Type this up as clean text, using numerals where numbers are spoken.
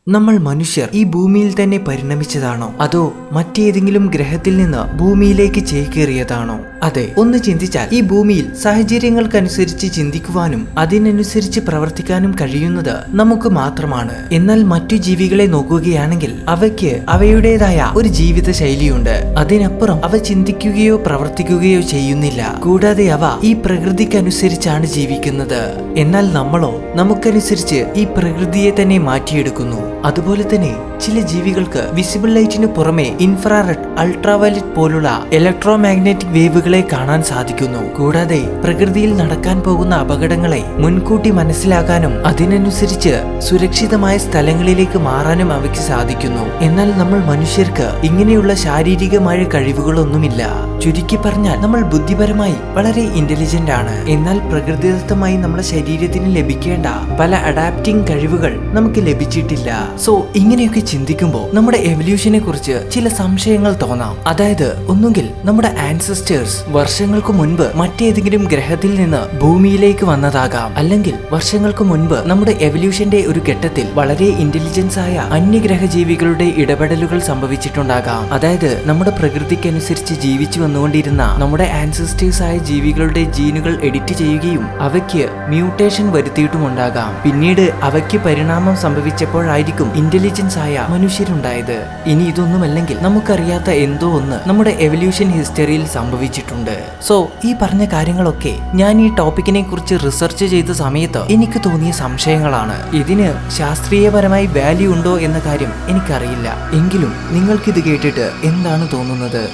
നമ്മൾ മനുഷ്യർ ഈ ഭൂമിയിൽ തന്നെ പരിണമിച്ചതാണോ അതോ മറ്റേതെങ്കിലും ഗ്രഹത്തിൽ നിന്ന് ഭൂമിയിലേക്ക് ചേക്കേറിയതാണോ? അതെ, ഒന്ന് ചിന്തിച്ചാൽ ഈ ഭൂമിയിൽ സാഹചര്യങ്ങൾക്കനുസരിച്ച് ചിന്തിക്കുവാനും അതിനനുസരിച്ച് പ്രവർത്തിക്കാനും കഴിയുന്നത് നമുക്ക് മാത്രമാണ്. എന്നാൽ മറ്റു ജീവികളെ നോക്കുകയാണെങ്കിൽ അവയ്ക്ക് അവയുടേതായ ഒരു ജീവിത ശൈലിയുണ്ട്. അതിനപ്പുറം അവ ചിന്തിക്കുകയോ പ്രവർത്തിക്കുകയോ ചെയ്യുന്നില്ല. കൂടാതെ അവ ഈ പ്രകൃതിക്കനുസരിച്ചാണ് ജീവിക്കുന്നത്. എന്നാൽ നമ്മളോ നമുക്കനുസരിച്ച് ഈ പ്രകൃതിയെ തന്നെ മാറ്റിയെടുക്കുന്നു. അതുപോലെ തന്നെ ചില ജീവികൾക്ക് വിസിബിൾ ലൈറ്റിന് പുറമെ ഇൻഫ്രാറെഡ്, അൾട്രാവയലറ്റ് പോലുള്ള ഇലക്ട്രോ മാഗ്നറ്റിക് വേവുകളെ കാണാൻ സാധിക്കുന്നു. കൂടാതെ പ്രകൃതിയിൽ നടക്കാൻ പോകുന്ന അപകടങ്ങളെ മുൻകൂട്ടി മനസ്സിലാക്കാനും അതിനനുസരിച്ച് സുരക്ഷിതമായ സ്ഥലങ്ങളിലേക്ക് മാറാനും അവയ്ക്ക് സാധിക്കുന്നു. എന്നാൽ നമ്മൾ മനുഷ്യർക്ക് ഇങ്ങനെയുള്ള ശാരീരികമായ കഴിവുകളൊന്നുമില്ല. ചുരുക്കി പറഞ്ഞാൽ നമ്മൾ ബുദ്ധിപരമായി വളരെ ഇന്റലിജന്റ് ആണ്. എന്നാൽ പ്രകൃതിദത്തമായി നമ്മുടെ ശരീരത്തിന് ലഭിക്കേണ്ട പല അഡാപ്റ്റിംഗ് കഴിവുകൾ നമുക്ക് ലഭിച്ചിട്ടില്ല. സോ ഇങ്ങനെയൊക്കെ ചിന്തിക്കുമ്പോൾ നമ്മുടെ എവല്യൂഷനെ കുറിച്ച് ചില സംശയങ്ങൾ തോന്നാം. അതായത് ഒന്നുകിൽ നമ്മുടെ ആൻസസ്റ്റേഴ്സ് വർഷങ്ങൾക്ക് മുൻപ് മറ്റേതെങ്കിലും ഗ്രഹത്തിൽ നിന്ന് ഭൂമിയിലേക്ക് വന്നതാകാം, അല്ലെങ്കിൽ വർഷങ്ങൾക്ക് മുൻപ് നമ്മുടെ എവല്യൂഷന്റെ ഒരു ഘട്ടത്തിൽ വളരെ ഇന്റലിജൻസ് ആയ അന്യഗ്രഹ ജീവികളുടെ ഇടപെടലുകൾ സംഭവിച്ചിട്ടുണ്ടാകാം. അതായത് നമ്മുടെ പ്രകൃതിക്കനുസരിച്ച് ജീവിച്ചു വന്നുകൊണ്ടിരുന്ന നമ്മുടെ ആൻസസ്റ്റേഴ്സ് ആയ ജീവികളുടെ ജീനുകൾ എഡിറ്റ് ചെയ്യുകയും അവയ്ക്ക് മ്യൂട്ടേഷൻ വരുത്തിയിട്ടുമുണ്ടാകാം. പിന്നീട് അവയ്ക്ക് പരിണാമം സംഭവിച്ചപ്പോഴായിരിക്കും ഇന്റലിജൻസ് ആയ മനുഷ്യരുണ്ടായത്. ഇനി ഇതൊന്നുമല്ലെങ്കിൽ നമുക്കറിയാത്ത എന്തോ ഒന്ന് നമ്മുടെ എവല്യൂഷൻ ഹിസ്റ്ററിയിൽ സംഭവിച്ചിട്ടുണ്ട്. സോ ഈ പറഞ്ഞ കാര്യങ്ങളൊക്കെ ഞാൻ ഈ ടോപ്പിക്കിനെ കുറിച്ച് റിസർച്ച് ചെയ്ത സമയത്ത് എനിക്ക് തോന്നിയ സംശയങ്ങളാണ്. ഇതിന് ശാസ്ത്രീയപരമായി വാല്യൂ ഉണ്ടോ എന്ന കാര്യം എനിക്കറിയില്ല. എങ്കിലും നിങ്ങൾക്കിത് കേട്ടിട്ട് എന്താണ് തോന്നുന്നത്?